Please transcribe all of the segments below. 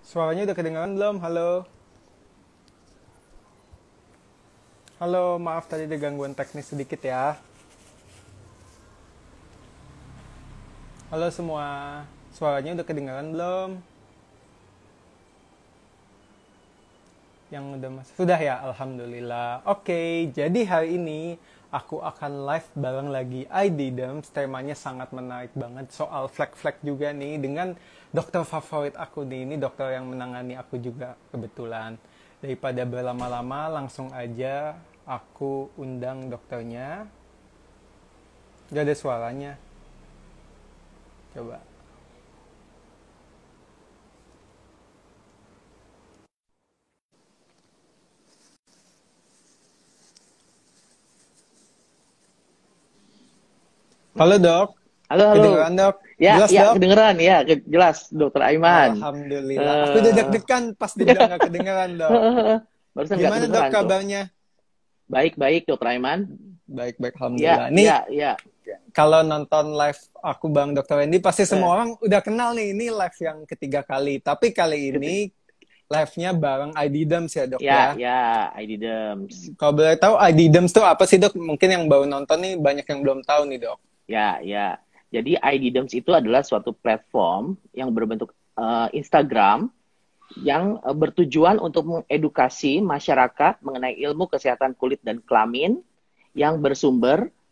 Suaranya udah kedengaran belum? Halo? Halo, maaf tadi ada gangguan teknis sedikit ya. Halo semua, suaranya udah kedengaran belum? Yang udah masuk? Sudah ya, Alhamdulillah. Oke, jadi hari ini aku akan live bareng lagi IDDEMS. Temanya sangat menarik banget, soal flag-flag juga nih, dengan dokter favorit aku nih. Ini dokter yang menangani aku juga kebetulan. Daripada berlama-lama, langsung aja aku undang dokternya. Gak ada suaranya. Coba. Halo dok, Halo, halo. kedengeran dok? Ya, Jelas ya, dok? kedengeran ya, jelas, Dokter Aiman. Alhamdulillah. Aku udah Eh, deg-degan pas dibilang gak kedengeran dok. barusan nggak Gimana dok kedengeran tuh. kabarnya? Baik-baik, Dokter Aiman. Baik-baik, Ya, alhamdulillah. Nih, ya, ya, kalau nonton live aku Bang Dokter Wendy, pasti eh, semua orang udah kenal nih. Ini live yang ketiga kali. Tapi kali ketik, ini live-nya bareng ID Dems ya dok ya, ya. ya, ID Dems. Kalau boleh tahu ID Dems tuh apa sih dok? Mungkin yang baru nonton nih banyak yang belum tahu nih dok. Ya, ya. Jadi ID Dems itu adalah suatu platform yang berbentuk Instagram yang bertujuan untuk mengedukasi masyarakat mengenai ilmu kesehatan kulit dan kelamin yang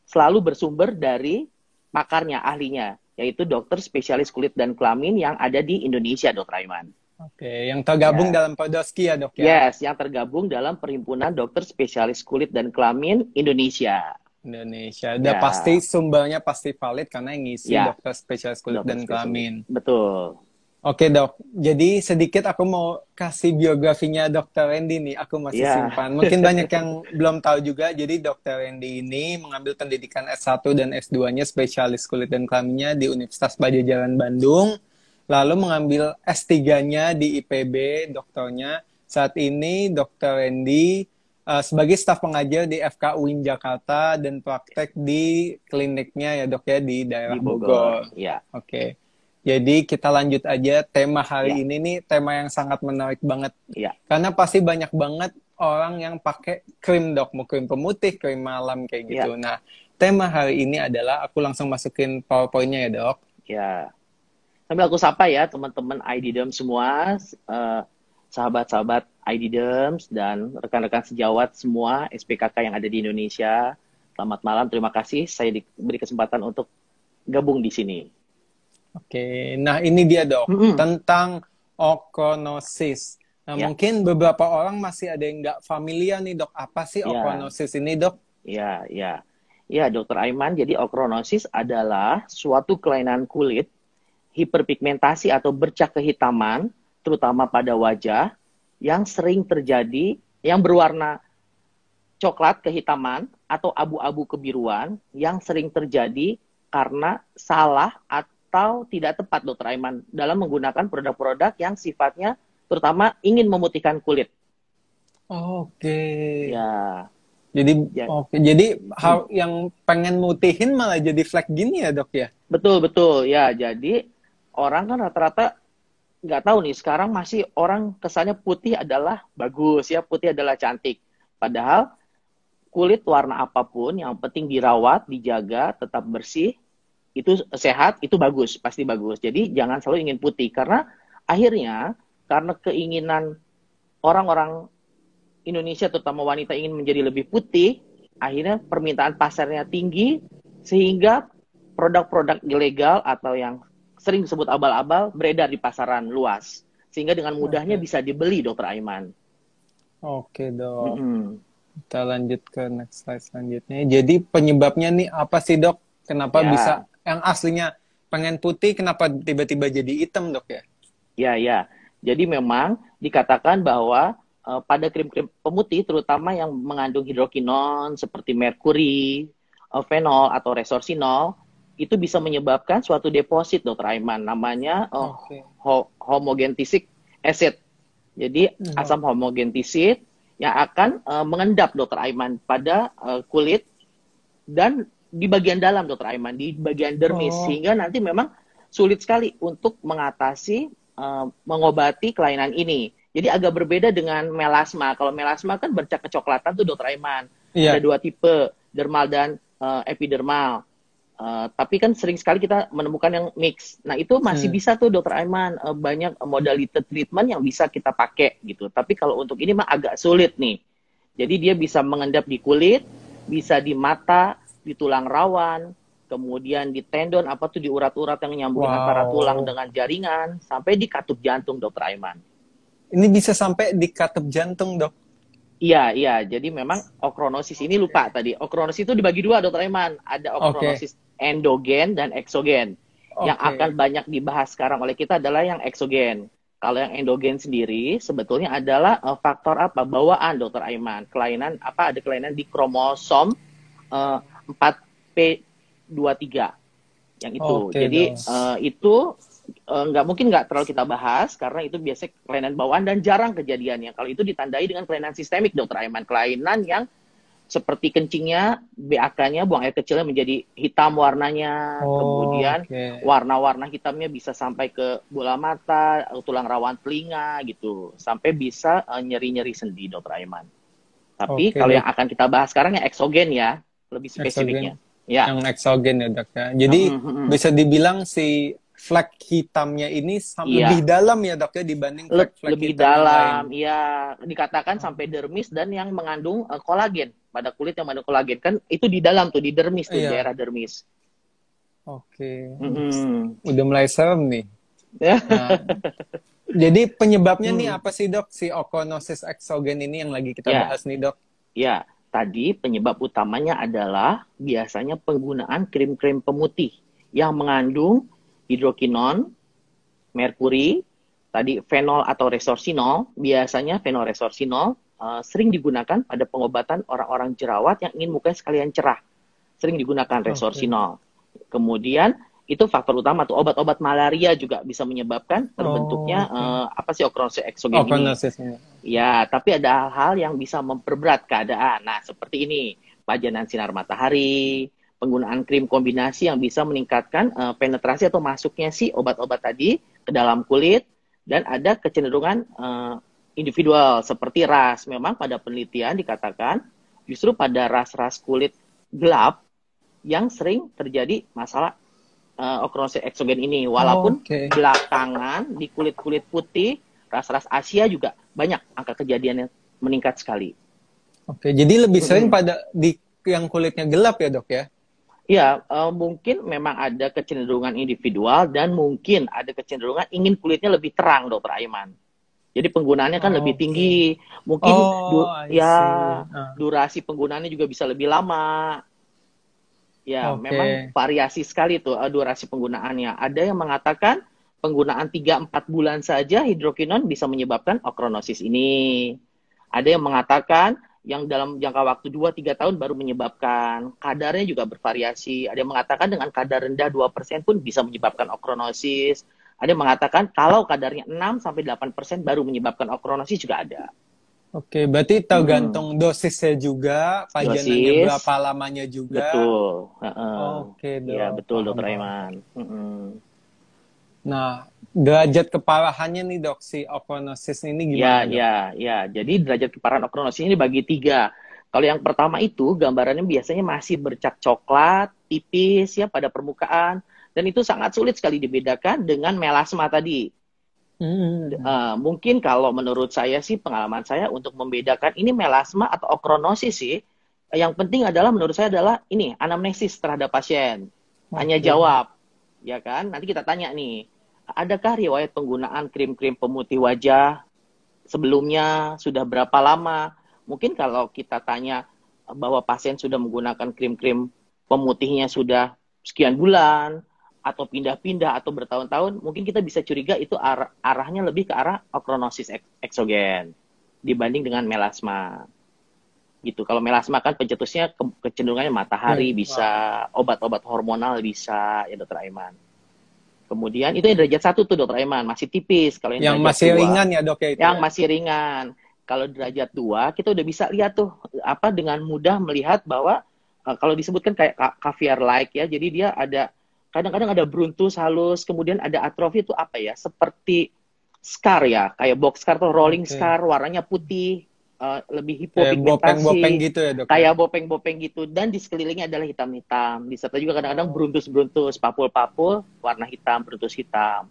selalu bersumber dari pakarnya, ahlinya, yaitu dokter spesialis kulit dan kelamin yang ada di Indonesia, Dr. Aiman. Oke, yang tergabung Ya, dalam Podoski ya dok ya. yes, yang tergabung dalam Perhimpunan Dokter Spesialis Kulit dan Kelamin Indonesia. Indonesia. Udah pasti Ya, sumbernya pasti valid karena yang ngisi ya, dokter spesialis kulit dokter dan spesialis. kelamin. Betul. Oke dok, jadi sedikit aku mau kasih biografinya Dokter Randy nih, aku masih Ya, simpan. Mungkin banyak yang belum tahu juga, jadi Dokter Randy ini mengambil pendidikan S1 dan S2-nya spesialis kulit dan kelaminnya di Universitas Padjadjaran Bandung, lalu mengambil S3-nya di IPB, dokternya. Saat ini Dokter Randy sebagai staf pengajar di FK UIN Jakarta dan praktek di kliniknya ya dok ya di di daerah Bogor. Bogor. Ya, Oke. Jadi kita lanjut aja tema ya, hari ini nih tema yang sangat menarik banget ya. karena pasti banyak banget orang yang pakai krim dok, mau krim pemutih, krim malam kayak Ya, gitu. Nah, tema hari ini adalah aku langsung masukin PowerPoint-nya ya dok. ya. Sambil aku sapa ya teman-teman IDDEM semua, sahabat-sahabat IDDEMS dan rekan-rekan sejawat semua SPKK yang ada di Indonesia. Selamat malam, terima kasih saya diberi kesempatan untuk gabung di sini. Oke, nah ini dia dok Mm-mm. tentang ochronosis. Nah Ya, mungkin beberapa orang masih ada yang nggak familiar nih dok, apa sih ya, ochronosis ini dok? ya, ya. Ya, Dokter Aiman, jadi ochronosis adalah suatu kelainan kulit, hiperpigmentasi atau bercak kehitaman, terutama pada wajah, yang sering terjadi, yang berwarna coklat kehitaman atau abu-abu kebiruan yang sering terjadi karena salah atau tidak tepat, Dokter Aiman, dalam menggunakan produk-produk yang sifatnya terutama ingin memutihkan kulit. Oke. Ya, Jadi ya, oke, jadi hmm, hal yang pengen mutihin malah jadi flek gini ya dok ya? betul betul ya. Jadi orang kan rata-rata nggak tahu nih, sekarang masih orang kesannya putih adalah bagus ya, putih adalah cantik. Padahal kulit warna apapun yang penting dirawat, dijaga, tetap bersih, itu sehat, itu bagus, pasti bagus. Jadi jangan selalu ingin putih karena akhirnya karena keinginan orang-orang Indonesia terutama wanita ingin menjadi lebih putih, akhirnya permintaan pasarnya tinggi sehingga produk-produk ilegal atau yang sering disebut abal-abal beredar di pasaran luas. Sehingga dengan mudahnya Oke, bisa dibeli, Dokter Aiman. oke dok. Mm-mm. Kita lanjut ke next slide selanjutnya. Jadi penyebabnya nih apa sih dok? Kenapa bisa Ya, yang aslinya pengen putih, kenapa tiba-tiba jadi hitam dok ya? ya, ya. Jadi memang dikatakan bahwa pada krim-krim pemutih, terutama yang mengandung hidrokinon seperti merkuri, fenol atau resorsinol, itu bisa menyebabkan suatu deposit, Dokter Aiman, namanya Oke. homogentisic acid. Jadi Oh, asam homogentisit yang akan mengendap, Dokter Aiman, pada kulit dan di bagian dalam, Dokter Aiman, di bagian dermis, oh, sehingga nanti memang sulit sekali untuk mengatasi mengobati kelainan ini. Jadi agak berbeda dengan melasma. Kalau melasma kan bercak kecoklatan tuh Dokter Aiman. Ada Iya. dua tipe, dermal dan epidermal. Tapi kan sering sekali kita menemukan yang mix. Nah itu masih Hmm. bisa tuh Dokter Aiman, banyak modalitas treatment yang bisa kita pakai gitu. Tapi kalau untuk ini mah agak sulit nih. Jadi dia bisa mengendap di kulit, bisa di mata, di tulang rawan, kemudian di tendon, apa tuh di urat-urat yang nyambungin antara tulang Wow. dengan jaringan, sampai di katup jantung Dokter Aiman. Ini bisa sampai di katup jantung, Dok. Iya, iya. Jadi memang okronosis ini lupa tadi. Okronosis itu dibagi dua, Dokter Eman. Ada Oke. okronosis endogen dan eksogen. Yang akan Oke. banyak dibahas sekarang oleh kita adalah yang eksogen. Kalau yang endogen sendiri sebetulnya adalah faktor apa? Bawaan, Dokter Aiman. Kelainan apa? Ada kelainan di kromosom 4p23 yang itu. Oke, Jadi Dok. itu nggak mungkin nggak terlalu kita bahas karena itu biasanya kelainan bawaan dan jarang kejadiannya. Kalau itu ditandai dengan kelainan sistemik, Dokter Aiman, kelainan yang seperti kencingnya, BAK-nya, buang air kecilnya menjadi hitam warnanya, kemudian Oke. warna-warna hitamnya bisa sampai ke bola mata, tulang rawan telinga gitu, sampai bisa nyeri-nyeri sendi, Dokter Aiman. Tapi Oke, kalau yang Dok. akan kita bahas sekarang yang eksogen ya, lebih spesifiknya. Eksogen. Ya. Yang eksogen ya, Dok ya. Jadi bisa dibilang si flek hitamnya ini lebih Iya, dalam ya, Dok ya, dibanding flek-flek lebih hitam yang lain. dalam, ya dikatakan sampai dermis dan yang mengandung kolagen pada kulit yang mengandung kolagen kan itu di dalam tuh di dermis tuh di Iya. daerah dermis. Oke. Mm-mm. Udah mulai serem nih. Ya, Nah, jadi penyebabnya nih mm. apa sih, Dok? Si okonosis eksogen ini yang lagi kita Ya, bahas nih, Dok. ya. Tadi penyebab utamanya adalah biasanya penggunaan krim-krim pemutih yang mengandung hidrokinon, merkuri, tadi fenol atau resorsinol. Biasanya fenol resorsinol sering digunakan pada pengobatan orang-orang jerawat yang ingin mukanya sekalian cerah. Sering digunakan Oke. resorsinol. Kemudian itu faktor utama tuh obat-obat malaria juga bisa menyebabkan terbentuknya Oke. apa sih okronosis eksogen ini. Okonosis ini. Ya, tapi ada hal-hal yang bisa memperberat keadaan. Nah, seperti ini, pajanan sinar matahari, penggunaan krim kombinasi yang bisa meningkatkan penetrasi atau masuknya si obat-obat tadi ke dalam kulit, dan ada kecenderungan individual seperti ras. Memang pada penelitian dikatakan justru pada ras-ras kulit gelap yang sering terjadi masalah okronosis eksogen ini. Walaupun Oke. belakangan di kulit-kulit putih, ras-ras Asia juga banyak angka kejadiannya meningkat sekali. Oke, jadi lebih sering Mm-mm. pada di yang kulitnya gelap ya, Dok ya? Ya, mungkin memang ada kecenderungan individual dan mungkin ada kecenderungan ingin kulitnya lebih terang, Dokter Aiman. Jadi penggunaannya kan lebih Oke. tinggi. Mungkin Oh, I ya see. Ah, durasi penggunaannya juga bisa lebih lama. Ya, memang oke. variasi sekali tuh durasi penggunaannya. Ada yang mengatakan penggunaan 3-4 bulan saja hidrokinon bisa menyebabkan okronosis ini. Ada yang mengatakan yang dalam jangka waktu 2-3 tahun baru menyebabkan. Kadarnya juga bervariasi. Ada yang mengatakan dengan kadar rendah 2% pun bisa menyebabkan okronosis. Ada yang mengatakan kalau kadarnya 6-8% baru menyebabkan okronosis juga ada. Oke, berarti Mm-mm. tergantung dosisnya juga, pajanannya Dosis, berapa lamanya juga. betul. Oke, Iya, Dok. betul, Paham, Dokter paham, Aiman. paham. Mm-mm. Nah, derajat keparahannya nih, Dok, si okonosis ini Ya, gimana, Dok? ya, ya. Jadi derajat keparahan okronosis ini dibagi 3. Kalau yang pertama itu gambarannya biasanya masih bercak coklat, tipis ya pada permukaan, dan itu sangat sulit sekali dibedakan dengan melasma tadi. Hmm. Mungkin kalau menurut saya sih pengalaman saya untuk membedakan ini melasma atau okronosis sih, yang penting adalah menurut saya adalah ini anamnesis terhadap pasien. Tanya Oke. jawab, ya kan? Nanti kita tanya nih, adakah riwayat penggunaan krim-krim pemutih wajah sebelumnya, sudah berapa lama? Mungkin kalau kita tanya bahwa pasien sudah menggunakan krim-krim pemutihnya sudah sekian bulan, atau pindah-pindah, atau bertahun-tahun, mungkin kita bisa curiga itu arahnya lebih ke arah okronosis eksogen dibanding dengan melasma. Gitu. Kalau melasma kan pencetusnya kecenderungannya matahari Oke. bisa, obat-obat hormonal bisa, ya Dokter Aiman. Kemudian itu yang derajat 1 tuh Dokter Aiman, masih tipis. Kalau yang Yang derajat masih 2 ringan ya, Dok ya itu yang ya? masih ringan. Kalau derajat 2 kita udah bisa lihat tuh apa dengan mudah melihat bahwa kalau disebutkan kayak caviar like ya. Jadi dia ada kadang-kadang ada bruntus halus, kemudian ada atrofi itu apa ya? Seperti scar ya, kayak box scar atau rolling Oke. scar, warnanya putih, lebih Kayak bopeng-bopeng hipopigmentasi, gitu ya dok ya? kayak bopeng-bopeng gitu, dan di sekelilingnya adalah hitam-hitam. Disertai juga kadang-kadang Oh, beruntus-beruntus, papul-papul, warna hitam, beruntus hitam.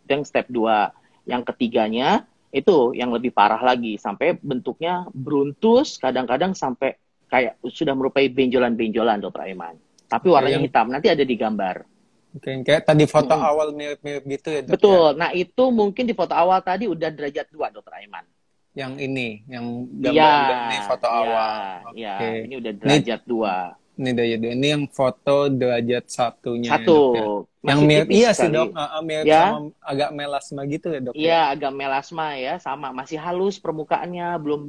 Itu yang step 2. Yang ketiganya, itu yang lebih parah lagi, sampai bentuknya beruntus, kadang-kadang sampai kayak sudah merupai benjolan-benjolan, Dokter Aiman. Tapi oke, warnanya yang hitam, nanti ada di gambar. oke, kayak tadi foto Mm-mm. awal mirip-mirip gitu ya dok ya? Betul. Nah, itu mungkin di foto awal tadi udah derajat 2, Dokter Aiman. Yang ini, yang Iya, gambar ini foto iya, awal. iya. Oke. Ini udah Ini derajat 2. ini derajat dua. Ini yang foto derajat satunya ya Satu, dok ya. Yang masih mirip, tipis iya sih dok, sekali. mirip sama Ya, agak melasma gitu ya dok iya ya. agak melasma ya, sama. Masih halus permukaannya, belum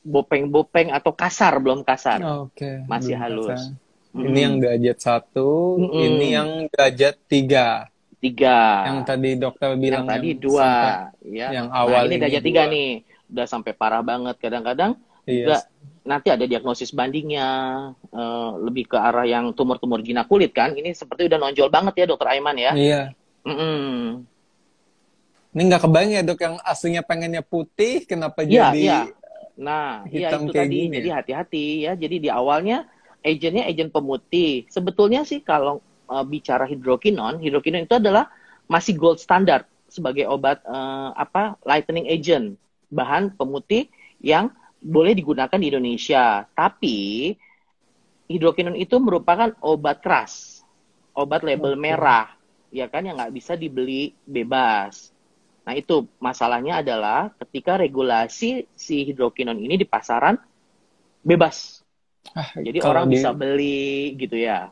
berbopeng-bopeng atau kasar, belum kasar. Oke, Masih belum halus. pasang. Ini yang Mm-mm. derajat satu, ini Mm-mm. yang derajat tiga. 3. Yang tadi dokter Yang bilang yang tadi 2, sampai ya. yang Nah, awal ini ini derajat 3 dua. nih. Udah sampai parah banget. Kadang-kadang Iya, juga nanti ada diagnosis bandingnya, lebih ke arah yang tumor-tumor jinak kulit kan. Ini seperti udah nonjol banget ya, Dokter Aiman ya. iya. Mm-mm. Ini nggak kebayang ya dok, yang aslinya pengennya putih, kenapa Iya, jadi iya. Nah, iya hitam itu kayak tadi. gini Jadi ya? hati-hati ya. Jadi di awalnya agennya agen pemutih. Sebetulnya sih kalau bicara hidrokinon, hidrokinon itu adalah masih gold standard sebagai obat lightening agent, bahan pemutih yang boleh digunakan di Indonesia. Tapi hidrokinon itu merupakan obat keras, obat label Oke. merah, ya kan yang nggak bisa dibeli bebas. Nah, itu masalahnya adalah ketika regulasi si hidrokinon ini di pasaran bebas. Ah, Jadi kalau orang di bisa beli gitu ya.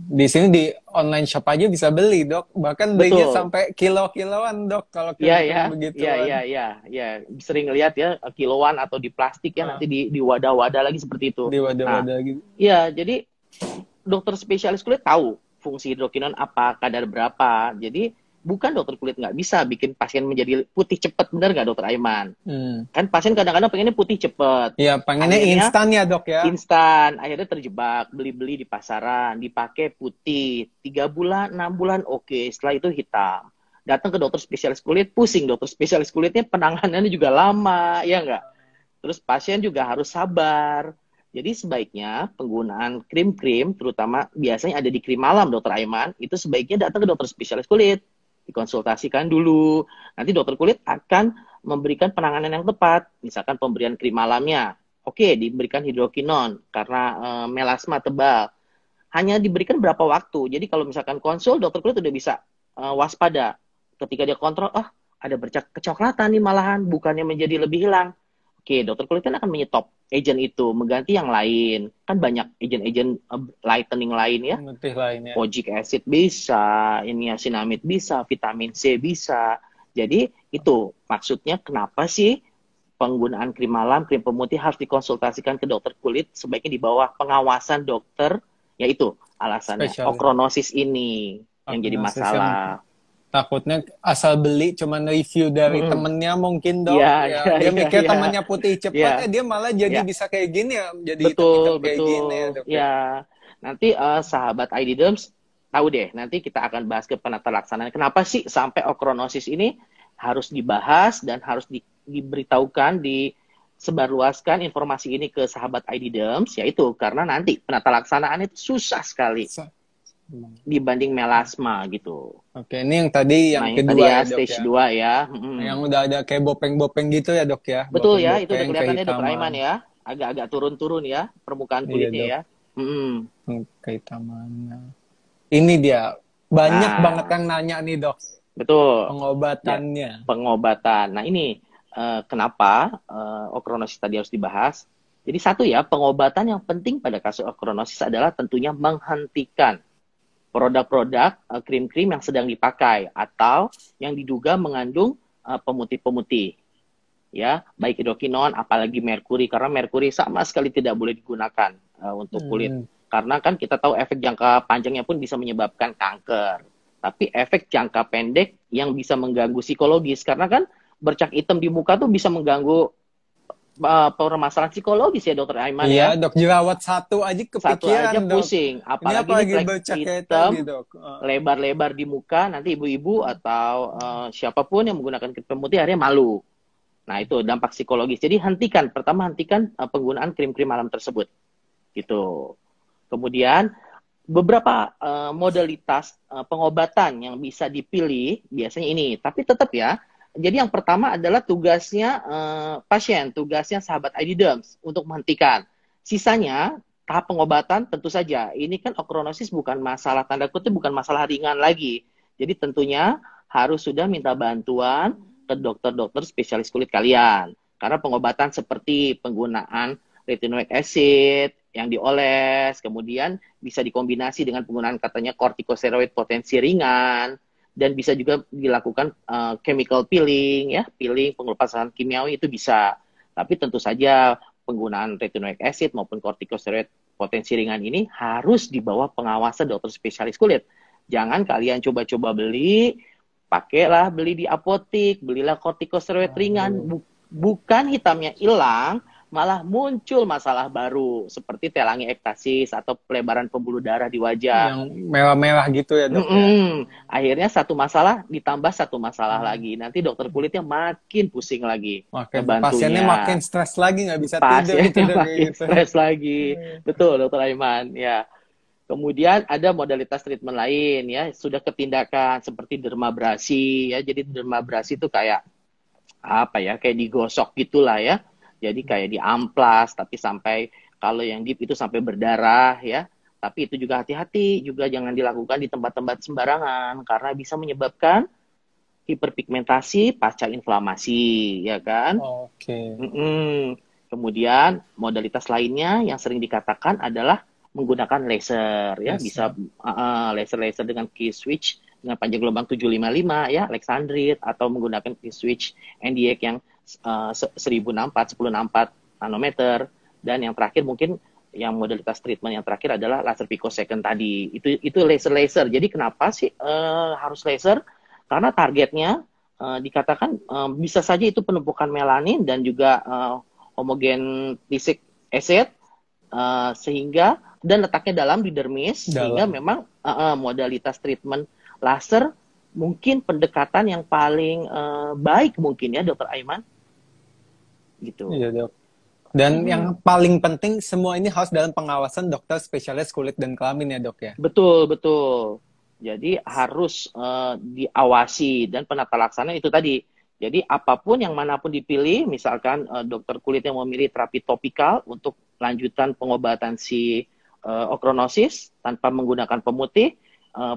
di sini di online shop aja bisa beli dok, bahkan belinya Betul. sampai kilo-kiloan dok kalau Iya krim-krim ya, iya begituan iya iya, ya sering lihat ya kiloan atau di plastik ya ah, nanti di wadah-wadah lagi seperti itu. di Nah, wadah-wadah gitu. iya jadi dokter spesialis kulit tahu fungsi hidrokinon apa, kadar berapa. Jadi bukan dokter kulit nggak bisa bikin pasien menjadi putih cepat, benar nggak Dokter Aiman? Hmm. Kan pasien kadang-kadang pengennya putih cepat. Ya pengennya Akhirnya instan ya dok ya. instan, akhirnya terjebak, beli-beli di pasaran, dipakai putih, 3 bulan, 6 bulan, oke, setelah itu hitam. Datang ke dokter spesialis kulit, pusing dokter spesialis kulitnya, penanganannya juga lama, ya enggak? Terus pasien juga harus sabar. Jadi sebaiknya penggunaan krim-krim, terutama biasanya ada di krim malam, Dokter Aiman, itu sebaiknya datang ke dokter spesialis kulit, dikonsultasikan dulu. Nanti dokter kulit akan memberikan penanganan yang tepat, misalkan pemberian krim malamnya. Oke, diberikan hidrokinon karena melasma tebal. Hanya diberikan berapa waktu. Jadi kalau misalkan konsul, dokter kulit udah bisa waspada. Ketika dia kontrol, ada bercak kecoklatan nih malahan, bukannya menjadi lebih hilang. Oke, dokter kulit kan akan menyetop agent itu, mengganti yang lain. Kan banyak agent-agent lightening lain ya. Putih lainnya. Kojic acid bisa, niacinamide bisa, vitamin C bisa. Jadi itu maksudnya kenapa sih penggunaan krim malam, krim pemutih harus dikonsultasikan ke dokter kulit sebaiknya di bawah pengawasan dokter, yaitu alasannya. Spesialis. Okronosis ini yang jadi Agnosis yang masalah. takutnya asal beli cuman review dari Mm-mm. temennya mungkin dok Iya, ya, iya, dia iya, mikir iya. temannya putih Iya, cepet, dia malah jadi iya. bisa kayak gini ya, jadi hitam-hitam Betul, kayak gini ya betul. dok ya. Ya, nanti sahabat ID Derms tahu deh. Nanti kita akan bahas ke penata laksanaan. Kenapa sih sampai okronosis ini harus dibahas dan harus diberitahukan, disebarluaskan informasi ini ke sahabat ID Derms, yaitu karena nanti penata laksanaan itu susah sekali dibanding melasma gitu. Oke, ini yang tadi Nah, yang yang tadi kedua ya ya dok stage ya, 2 ya. yang udah ada kayak bopeng-bopeng gitu ya dok ya, Betul ya, itu udah bopeng-bopeng kelihatan ya Dokter Aiman kehitaman. ya. Agak-agak turun-turun ya permukaan Iya kulitnya dok. ya. Kehitaman. Ini dia, banyak banget Nah, yang nanya nih dok, betul. Ya, pengobatannya. pengobatan. Nah, ini kenapa okronosis tadi harus dibahas. Jadi satu ya, pengobatan yang penting pada kasus okronosis adalah tentunya menghentikan produk-produk krim-krim yang sedang dipakai atau yang diduga mengandung pemutih-pemutih. Ya, baik hidrokinon, apalagi merkuri, karena merkuri sama sekali tidak boleh digunakan untuk kulit. Hmm. Karena kan kita tahu efek jangka panjangnya pun bisa menyebabkan kanker. Tapi efek jangka pendek yang bisa mengganggu psikologis, karena kan bercak hitam di muka tuh bisa mengganggu permasalahan psikologis ya Dokter Aiman Iya, ya. dok, jerawat satu aja Satu kepikiran, aja dok. pusing, Ini apalagi nih apalagi flek baca kayak hitam tadi, dok. lebar-lebar di muka, nanti ibu-ibu atau siapapun yang menggunakan krim pemutih akhirnya malu. Nah, itu dampak psikologis. Jadi pertama hentikan penggunaan krim-krim malam tersebut. Gitu. Kemudian beberapa modalitas pengobatan yang bisa dipilih biasanya ini, tapi tetap ya. Jadi yang pertama adalah tugasnya pasien, tugasnya sahabat ID Derms untuk menghentikan. Sisanya tahap pengobatan tentu saja. Ini kan okronosis bukan masalah tanda kutip bukan masalah ringan lagi. Jadi tentunya harus sudah minta bantuan ke dokter-dokter spesialis kulit kalian. Karena pengobatan seperti penggunaan retinoic acid yang dioles, kemudian bisa dikombinasi dengan penggunaan katanya kortikosteroid potensi ringan, dan bisa juga dilakukan chemical peeling, ya, peeling pengelepasan kimiawi itu bisa. Tapi tentu saja penggunaan retinoic acid maupun kortikosteroid potensi ringan ini harus di bawah pengawasan dokter spesialis kulit. Jangan kalian coba-coba pakailah beli di apotik, belilah kortikosteroid ringan, bukan hitamnya hilang, malah muncul masalah baru seperti telangi ektasis atau pelebaran pembuluh darah di wajah. Yang merah-merah gitu ya, dok, ya. Akhirnya satu masalah ditambah satu masalah lagi. Nanti dokter kulitnya makin pusing lagi. Pasiennya makin stres lagi, nggak bisa tidur. Pasiennya makin stres lagi. Betul, Dokter Aiman. Ya. Kemudian ada modalitas treatment lain ya, sudah ketindakan seperti dermabrasi ya. Jadi dermabrasi itu kayak apa ya? Kayak digosok gitulah ya. Jadi kayak diamplas, tapi sampai kalau yang deep itu sampai berdarah ya. Tapi itu juga hati-hati, juga jangan dilakukan di tempat-tempat sembarangan karena bisa menyebabkan hiperpigmentasi pasca inflamasi, ya kan? Oke. Kemudian modalitas lainnya yang sering dikatakan adalah menggunakan laser ya, bisa laser dengan key switch dengan panjang gelombang 755 ya, Alexandrite, atau menggunakan key switch NDX yang 1064 nanometer, dan yang terakhir mungkin yang modalitas treatment yang terakhir adalah laser picosecond tadi. Itu laser. Jadi kenapa sih harus laser? Karena targetnya dikatakan bisa saja itu penumpukan melanin dan juga homogen lystic acid sehingga dan letaknya dalam di dermis sehingga memang modalitas treatment laser mungkin pendekatan yang paling baik mungkin ya Dokter Aiman. Gitu. Iya, dok. Dan yang paling penting semua ini harus dalam pengawasan dokter spesialis kulit dan kelamin ya, dok ya. Betul. Jadi harus diawasi dan penata laksana itu tadi. Jadi apapun yang manapun dipilih, misalkan dokter kulit yang memilih terapi topikal untuk lanjutan pengobatan si okronosis tanpa menggunakan pemutih,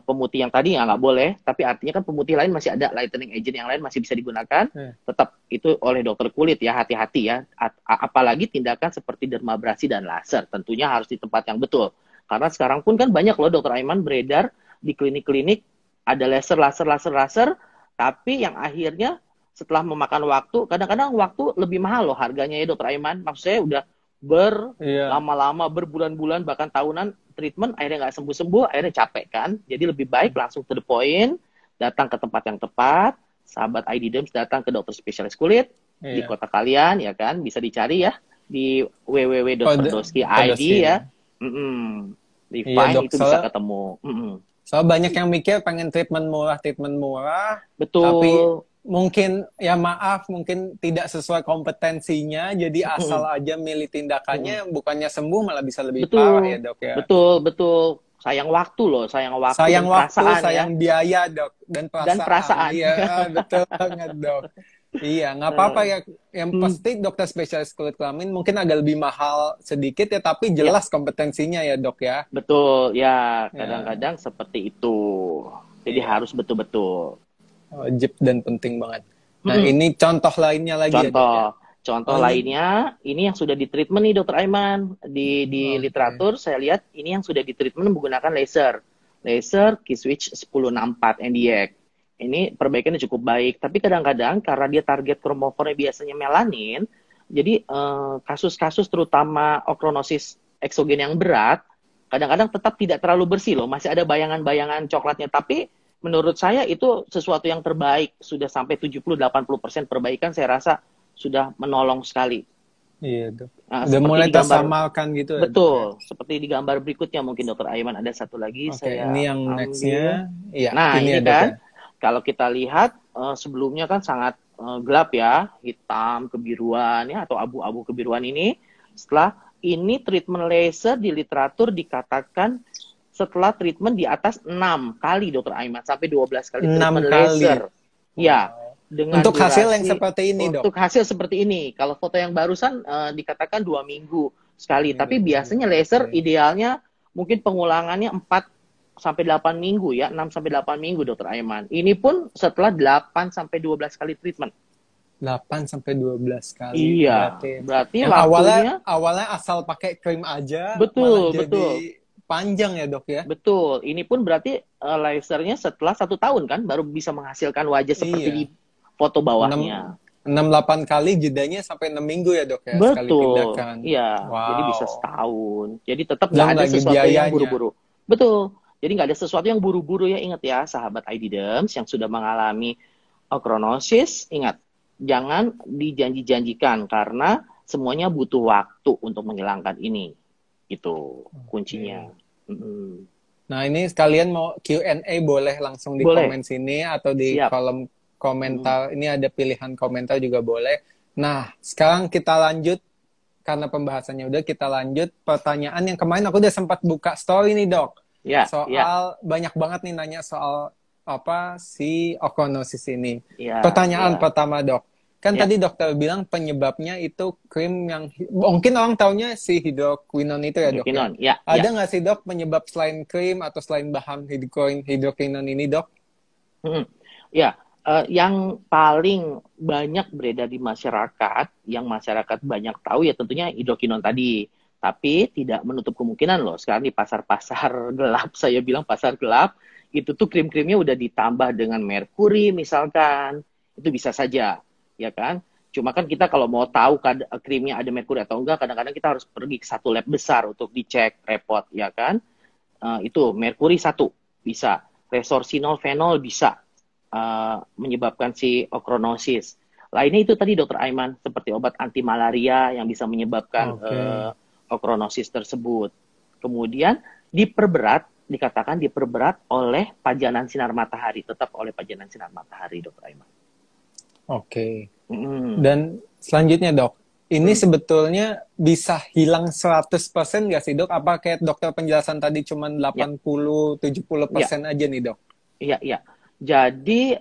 pemutih yang tadi nggak boleh, tapi artinya kan pemutih lain masih ada, lightening agent yang lain masih bisa digunakan, tetap itu oleh dokter kulit ya, hati-hati ya, apalagi tindakan seperti dermabrasi dan laser, tentunya harus di tempat yang betul, karena sekarang pun kan banyak loh Dokter Aiman beredar di klinik-klinik, ada laser, tapi yang akhirnya setelah memakan waktu, kadang-kadang waktu lebih mahal loh harganya ya Dokter Aiman, maksud saya udah berlama-lama, berbulan-bulan, bahkan tahunan treatment, akhirnya nggak sembuh-sembuh, akhirnya capek kan. Jadi lebih baik langsung to the point, datang ke tempat yang tepat, sahabat ID Derms datang ke dokter spesialis kulit, di kota kalian, ya kan, bisa dicari ya, di www.dokterdoski.id ya. Di Find itu bisa ketemu. Soalnya banyak yang mikir pengen treatment murah, betul. Tapi mungkin ya maaf mungkin tidak sesuai kompetensinya, jadi asal aja milih tindakannya, bukannya sembuh malah bisa lebih parah ya dok ya. Betul. Sayang waktu loh, sayang biaya dok, dan perasaan. Iya betul banget dok. Iya nggak apa-apa ya, yang pasti dokter spesialis kulit kelamin mungkin agak lebih mahal sedikit ya, tapi jelas kompetensinya ya dok ya. Betul ya, kadang-kadang seperti itu, jadi harus betul-betul wajib dan penting banget. Nah ini contoh lainnya lagi Contoh lainnya, ini yang sudah ditreatment nih Dokter Aiman. Di literatur saya lihat ini yang sudah ditreatment menggunakan laser key switch 1064 NDX. Ini perbaikannya cukup baik, tapi kadang-kadang karena dia target kromofornya biasanya melanin, jadi kasus-kasus terutama okronosis eksogen yang berat, kadang-kadang tetap tidak terlalu bersih loh, masih ada bayangan-bayangan coklatnya, tapi menurut saya itu sesuatu yang terbaik, sudah sampai 70-80% perbaikan, saya rasa sudah menolong sekali. Iya dok. Nah, Udah seperti mulai di gambar, tersamarkan gitu ya dok ya. betul, seperti di gambar berikutnya mungkin Dokter Aiman ada satu lagi Oke, ini saya yang nextnya. ambil. Iya, Nah, ini ini ya dok ya. kan kalau kita lihat sebelumnya kan sangat gelap ya, hitam, kebiruan ya atau abu-abu kebiruan ini. Setelah ini treatment laser di literatur dikatakan setelah treatment di atas 6 kali Dokter Aiman sampai 12 kali 6 treatment kali. laser. Ya, Wow. dengan Untuk hasil yang durasi seperti ini dok. untuk hasil seperti ini. Kalau foto yang barusan dikatakan 2 minggu sekali, Ini tapi 2 minggu. biasanya laser Oke. idealnya mungkin pengulangannya 4 sampai 8 minggu ya, 6 sampai 8 minggu Dokter Aiman. Ini pun setelah 8 sampai 12 kali treatment. 8 sampai 12 kali Iya, berarti. berarti Yang awalnya waktunya awalnya asal pakai krim aja malah betul, betul. jadi panjang ya dok ya. Betul. Ini pun berarti lasernya setelah 1 tahun kan baru bisa menghasilkan wajah seperti di Iya. foto 6 bawahnya. 8 kali jedanya sampai 6 minggu ya dok ya sekali Betul, tindakan. iya. Jadi bisa Wow. setahun. Jadi tetap nggak Belum ada lagi sesuatu yang biayanya. buru-buru. Betul. Jadi nggak ada sesuatu yang buru-buru ya. Ingat ya, sahabat ID Dems yang sudah mengalami okronosis, ingat, jangan dijanji-janjikan karena semuanya butuh waktu untuk menghilangkan ini. Itu kuncinya. Mm-mm. Nah, ini sekalian mau Q&A boleh langsung di Boleh, komen sini atau di siap. kolom Mm-mm. komentar. Ini ada pilihan komentar juga boleh. Nah, sekarang kita lanjut karena pembahasannya udah kita lanjut pertanyaan yang kemarin aku udah sempat buka story nih, Dok. Ya, ya, Soal banyak banget nih nanya soal apa si okonosis ini. ya, Pertanyaan ya, pertama, Dok. Kan ya. tadi dokter bilang penyebabnya itu krim yang mungkin orang taunya si hidroquinone itu ya, Dok ya. Hidrokinon, ya, ya. Ada nggak sih dok penyebab selain krim atau selain bahan hidroquinone ini dok? Mm-mm. Ya, yang paling banyak beredar di masyarakat, yang masyarakat banyak tahu ya tentunya hidrokinon tadi. Tapi tidak menutup kemungkinan loh, sekarang di pasar-pasar gelap, saya bilang pasar gelap, itu tuh krim-krimnya udah ditambah dengan merkuri misalkan, itu bisa saja, ya kan? Cuma kan kita kalau mau tahu krimnya ada merkuri atau enggak, kadang-kadang kita harus pergi ke satu lab besar untuk dicek repot, ya kan? Itu merkuri 1 bisa, resorcinol fenol bisa menyebabkan si okronosis. Lainnya itu tadi Dokter Aiman seperti obat anti malaria yang bisa menyebabkan Oke. okronosis tersebut. Kemudian dikatakan diperberat oleh pajanan sinar matahari, tetap oleh pajanan sinar matahari Dokter Aiman. Oke. Mm. Dan selanjutnya dok, ini Mm. sebetulnya bisa hilang 100% nggak sih dok? Apa kayak dokter penjelasan tadi cuma Ya, 80-70% ya, aja nih dok? iya, iya. Jadi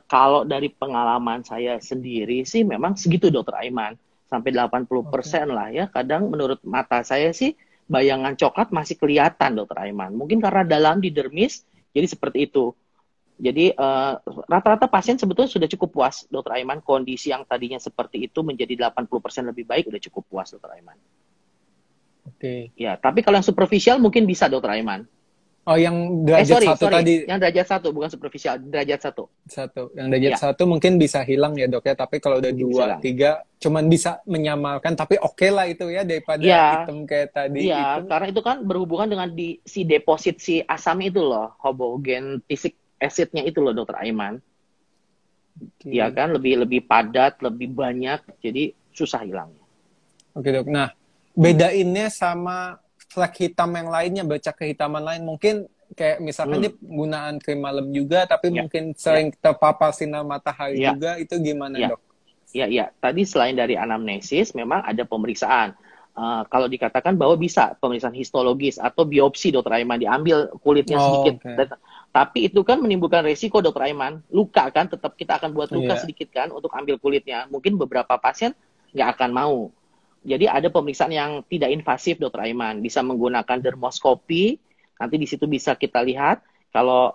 kalau dari pengalaman saya sendiri sih memang segitu Dokter Aiman. Sampai Oke. 80% lah ya. Kadang menurut mata saya sih bayangan coklat masih kelihatan Dokter Aiman. Mungkin karena dalam di dermis jadi seperti itu. Jadi rata-rata pasien sebetulnya sudah cukup puas Dokter Aiman. Kondisi yang tadinya seperti itu menjadi 80% lebih baik udah cukup puas Dokter Aiman. Oke. Ya, tapi kalau yang superficial mungkin bisa Dokter Aiman. Oh yang derajat Sorry, satu sorry. tadi Yang derajat 1 bukan superficial, derajat 1. yang derajat Ya, satu mungkin bisa hilang ya dok ya. Tapi kalau udah mungkin bisa 2, hilang. 3, cuman bisa menyamarkan. Tapi oke lah itu ya daripada Iya, item kayak tadi iya, itu. karena itu kan berhubungan dengan si deposit si asam itu loh, homogentic acidnya itu loh, Dokter Aiman. Iya Oke. kan, lebih lebih padat, lebih banyak, jadi susah hilangnya. Oke dok. Nah, Hmm. bedainnya sama flek hitam yang lainnya, bercak kehitaman lain. Mungkin kayak misalkan dia Hmm. penggunaan krim malam juga, tapi Ya, mungkin ya, sering terpapar sinar matahari ya, juga. Itu gimana ya. dok? Ya, ya. Tadi selain dari anamnesis, memang ada pemeriksaan. Kalau dikatakan bahwa bisa pemeriksaan histologis atau biopsi Dokter Aiman diambil kulitnya Oh, sedikit, oke. tapi itu kan menimbulkan resiko Dokter Aiman, luka kan, tetap kita akan buat luka Iya. sedikit kan untuk ambil kulitnya. Mungkin beberapa pasien nggak akan mau. Jadi ada pemeriksaan yang tidak invasif Dokter Aiman, bisa menggunakan dermoskopi. Nanti di situ bisa kita lihat kalau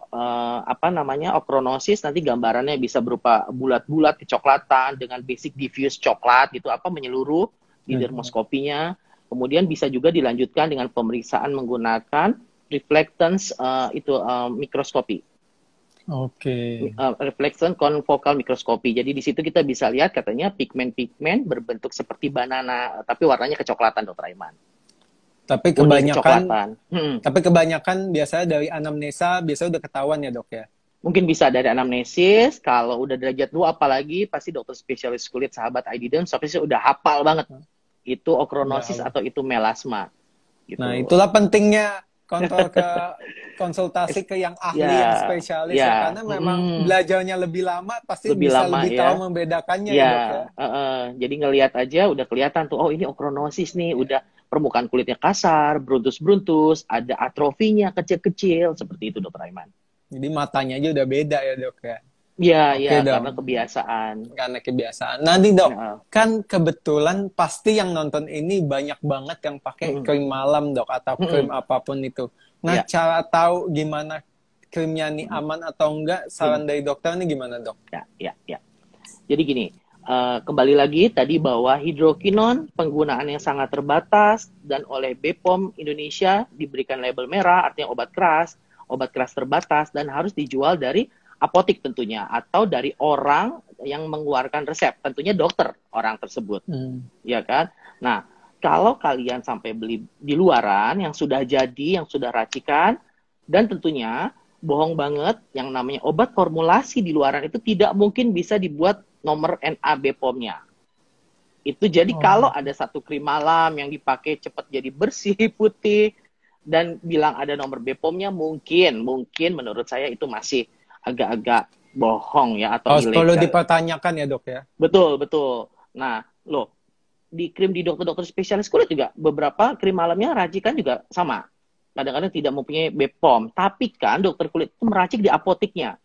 apa namanya okronosis nanti gambarannya bisa berupa bulat-bulat kecoklatan dengan basic diffuse coklat gitu apa menyeluruh di Hmm. dermoskopinya. Kemudian bisa juga dilanjutkan dengan pemeriksaan menggunakan reflectance mikroskopi. Oke. Reflection confocal mikroskopi. Jadi di situ kita bisa lihat katanya pigmen-pigmen berbentuk seperti banana, tapi warnanya kecoklatan Dokter Aiman. Tapi Kuning kebanyakan, kecoklatan. tapi kebanyakan biasanya dari anamnesa biasanya udah ketahuan ya dok ya. Mungkin bisa dari anamnesis, kalau udah derajat 2 apalagi pasti dokter spesialis kulit sahabat ID dan sampai sih udah hafal banget itu okronosis Udah. atau itu melasma Nah, gitu. itulah pentingnya kontrol ke konsultasi ke yang Ya, ahli, yang spesialis ya. ya, Karena memang belajarnya lebih lama, pasti lebih bisa lama lebih ya. tahu membedakannya ya, Ya, Dok ya. jadi ngelihat aja udah kelihatan tuh, oh ini okronosis nih, udah permukaan kulitnya kasar, bruntus-bruntus, ada atrofinya kecil-kecil, seperti itu Dokter Aiman. Jadi matanya aja udah beda ya, Dok ya. Ya, ya, Oke, Dok. karena kebiasaan. Karena kebiasaan. Nanti, Dok, Nah, kan kebetulan pasti yang nonton ini banyak banget yang pakai mm, krim malam, Dok, atau krim mm, apapun itu. Nah, ya, cara tahu gimana krimnya nih mm, aman atau enggak, mm, saran dari dokter nih gimana, Dok? ya, ya, ya. Jadi gini, kembali lagi tadi bahwa hidrokinon penggunaannya sangat terbatas dan oleh BPOM Indonesia diberikan label merah, artinya obat keras terbatas dan harus dijual dari apotik tentunya atau dari orang yang mengeluarkan resep, tentunya dokter orang tersebut, ya kan? Nah, kalau kalian sampai beli di luaran yang sudah jadi, yang sudah racikan, dan tentunya bohong banget yang namanya obat formulasi di luaran itu tidak mungkin bisa dibuat nomor NA BPOM-nya. Itu jadi kalau Oh. ada satu krim malam yang dipakai cepat jadi bersih, putih, dan bilang ada nomor BPOM-nya, mungkin menurut saya itu masih agak-agak bohong ya atau Harus perlu ilegal. dipertanyakan ya, Dok ya. Betul, betul. Nah, loh, di krim di dokter-dokter spesialis kulit juga beberapa krim malamnya racikan juga sama. Kadang-kadang tidak mempunyai BPOM, tapi kan dokter kulit itu meracik di apotiknya.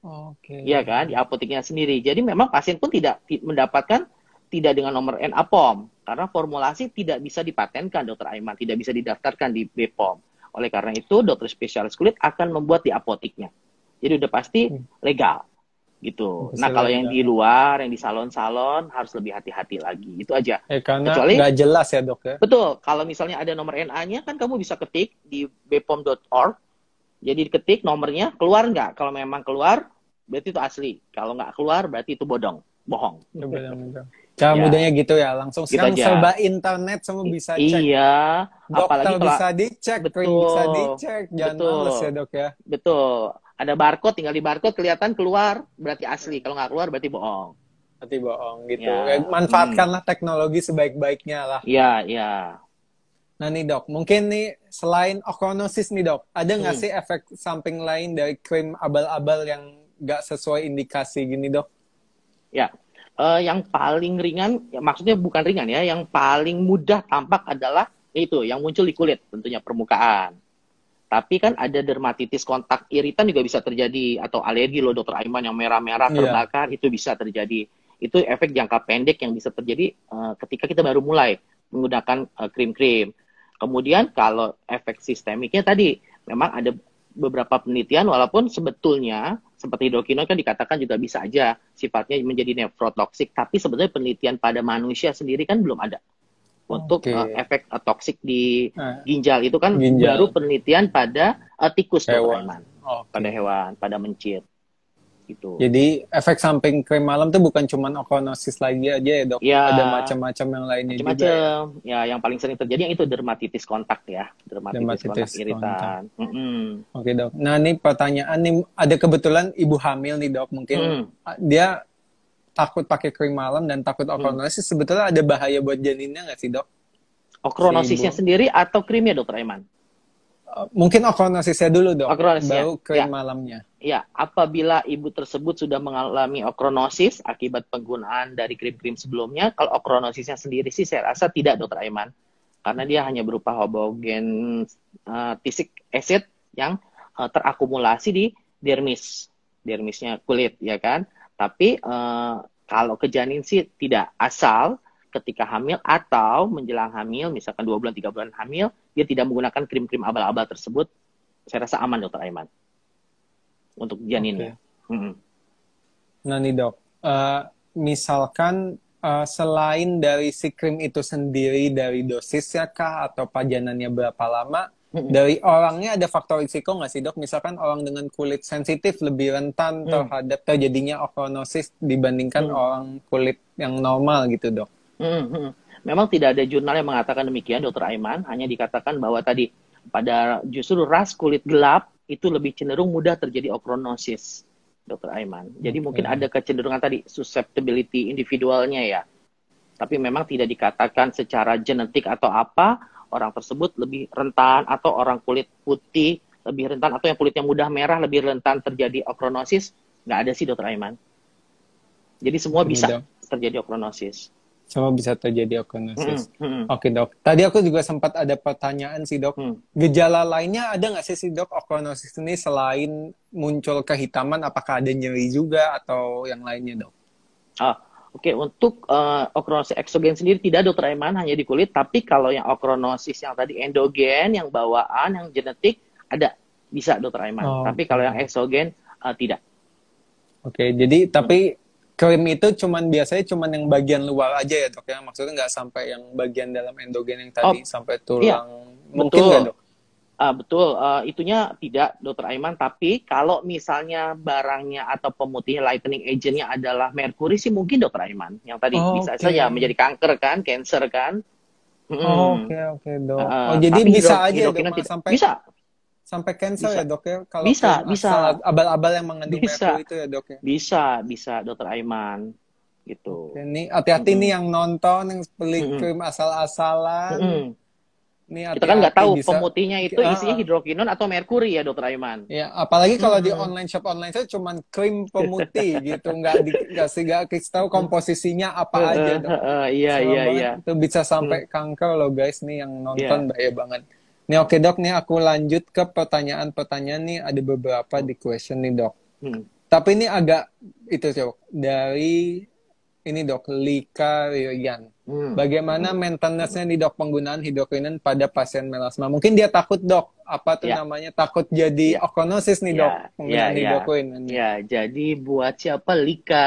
Oke. Iya kan, di apoteknya sendiri. Jadi memang pasien pun tidak mendapatkan tidak dengan nomor NA-POM karena formulasi tidak bisa dipatenkan Dokter Aiman, tidak bisa didaftarkan di BPOM. Oleh karena itu dokter spesialis kulit akan membuat di apoteknya. Jadi udah pasti legal gitu. Nah, kalau yang di luar, yang di salon-salon harus lebih hati-hati lagi. Itu aja. Karena Kecuali nggak jelas ya, Dok ya. betul, kalau misalnya ada nomor NA-nya kan kamu bisa ketik di bpom.org. Jadi diketik nomornya, keluar nggak? Kalau memang keluar, berarti itu asli. Kalau nggak keluar, berarti itu bohong. Cara Ya, mudahnya gitu ya. Langsung gitu sekarang aja. serba internet, semua bisa cek. Iya, apalagi Dokter kalau bisa dicek, krim bisa dicek. Jangan males ya, Dok ya. betul. Ada barcode, tinggal di barcode kelihatan keluar, berarti asli. Kalau nggak keluar, berarti bohong. Berarti bohong gitu. Ya, Manfaatkanlah teknologi sebaik-baiknya lah. Iya, iya. Nah nih, Dok, mungkin nih selain okronosis nih, Dok, ada nggak sih efek samping lain dari krim abal-abal yang nggak sesuai indikasi gini, Dok? Ya, yang paling ringan, ya maksudnya bukan ringan ya, yang paling mudah tampak adalah itu, yang muncul di kulit, tentunya permukaan. Tapi kan ada dermatitis kontak iritan juga bisa terjadi, atau alergi loh Dokter Aiman yang merah-merah terbakar, itu bisa terjadi. Itu efek jangka pendek yang bisa terjadi ketika kita baru mulai menggunakan krim-krim. Kemudian kalau efek sistemiknya tadi, memang ada beberapa penelitian, walaupun sebetulnya seperti hidrokinon kan dikatakan juga bisa aja sifatnya menjadi nefrotoksik, tapi sebenarnya penelitian pada manusia sendiri kan belum ada untuk efek toksik di ginjal. Itu kan baru penelitian pada tikus, hewan. Pada hewan, pada mencit. Gitu. Jadi efek samping krim malam tuh bukan cuma okronosis lagi aja ya, Dok? Ya, ada macam-macam yang lainnya juga ya. Yang paling sering terjadi yang itu dermatitis kontak ya, dermatitis kontak iritan. Oke, Dok. Nah, ini pertanyaan nih, ada kebetulan ibu hamil nih, Dok. Mungkin dia takut pakai krim malam dan takut okronosis. Sebetulnya ada bahaya buat janinnya nggak sih, Dok? Okronosisnya sendiri atau krimnya, Dokter Aiman? Mungkin okronosisnya dulu, Dok. Baru krim malamnya. Ya, apabila ibu tersebut sudah mengalami okronosis akibat penggunaan dari krim-krim sebelumnya, kalau okronosisnya sendiri sih saya rasa tidak, Dokter Aiman. Karena dia hanya berupa homogen tisik acid yang terakumulasi di dermisnya kulit, ya kan? Tapi kalau ke janin sih tidak, asal ketika hamil atau menjelang hamil, misalkan 2 bulan, 3 bulan hamil, dia tidak menggunakan krim-krim abal-abal tersebut, saya rasa aman, Dokter Aiman. Untuk janinnya. Nah nih, Dok, misalkan selain dari si krim itu sendiri, dari dosisnya kah atau pajanannya berapa lama, dari orangnya ada faktor risiko nggak sih, Dok? Misalkan orang dengan kulit sensitif lebih rentan terhadap terjadinya okronosis dibandingkan orang kulit yang normal gitu, Dok? Memang tidak ada jurnal yang mengatakan demikian, Dokter Aiman. Hanya dikatakan bahwa tadi pada justru ras kulit gelap itu lebih cenderung mudah terjadi okronosis, Dokter Aiman. Jadi mungkin ada kecenderungan tadi susceptibility individualnya ya. Tapi memang tidak dikatakan secara genetik atau apa, orang tersebut lebih rentan atau orang kulit putih lebih rentan atau yang kulitnya mudah merah lebih rentan terjadi okronosis. Nggak ada sih Dokter Aiman. Jadi semua Ini, bisa Dok. terjadi okronosis. Semua bisa terjadi oknosis. Mm-mm. Oke, Dok. Tadi aku juga sempat ada pertanyaan sih, Dok. Mm. Gejala lainnya ada nggak sih, Dok, oknosis ini selain muncul kehitaman, apakah ada nyeri juga atau yang lainnya, Dok? Ah, Oke, untuk okronosis eksogen sendiri tidak Dokter Aiman, hanya di kulit. Tapi kalau yang okronosis yang tadi endogen, yang bawaan, yang genetik, ada. Bisa Dokter Aiman. Oh, Tapi kalau yang eksogen, tidak. Oke, jadi tapi krim itu biasanya cuman yang bagian luar aja ya, Dok, ya? Maksudnya nggak sampai yang bagian dalam endogen yang Oh, tadi, sampai iya, tulang. Mungkin nggak, betul. Dok? Betul, itunya tidak Dokter Aiman, tapi kalau misalnya barangnya atau pemutih lightening agentnya adalah merkuri sih mungkin Dokter Aiman. Yang tadi bisa Oke. saja menjadi kanker kan, cancer kan. Oke, Mm. oke, Dok. Oh, jadi Tapi bisa aja ya, Dok, hidrokinon Mas, tidak. sampai Bisa, sampai cancel bisa, ya, Dok, ya? Kalau bisa, krim asal bisa, abal-abal yang mengandung bisa, merkuri itu ya, Dok, ya? bisa Dokter Aiman gitu. Ini hati-hati nih Mm-mm. yang nonton, yang beli Mm-mm. krim asal-asalan. Mm-mm. Nih Kita kan nggak hati-hati tahu bisa. pemutihnya itu isinya hidrokinon atau merkuri ya Dokter Aiman. Ya, apalagi kalau di Mm-mm. online shop online saya cuman krim pemutih gitu, nggak kasih tahu komposisinya apa aja, Dok. Iya, Serem iya, banget, iya. itu bisa Mm. sampai kanker loh guys, nih yang Iya. nonton bahaya banget. Nih oke, Dok, nih aku lanjut ke pertanyaan-pertanyaan nih, ada beberapa di question nih, Dok. Hmm. Tapi ini agak itu, Dok, dari ini, Dok, Lika Ryan. Hmm. Bagaimana maintenance-nya nih, Dok, penggunaan hidroquinone pada pasien melasma? Mungkin dia takut, Dok, apa tuh Ya, namanya? Takut jadi ya, oknosis nih, Dok, ya, ya, penggunaan ya. hidroquinone nih. Ya, jadi buat siapa Lika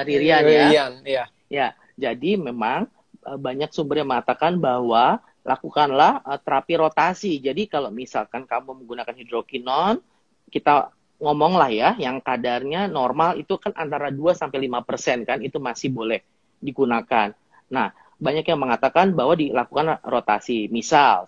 Ririan ya? Ryan, ya. Ya, jadi memang banyak sumber yang mengatakan bahwa lakukanlah terapi rotasi. Jadi kalau misalkan kamu menggunakan hidrokinon, kita ngomong lah ya, yang kadarnya normal itu kan antara 2-5% kan, itu masih boleh digunakan. Nah, banyak yang mengatakan bahwa dilakukan rotasi. Misal,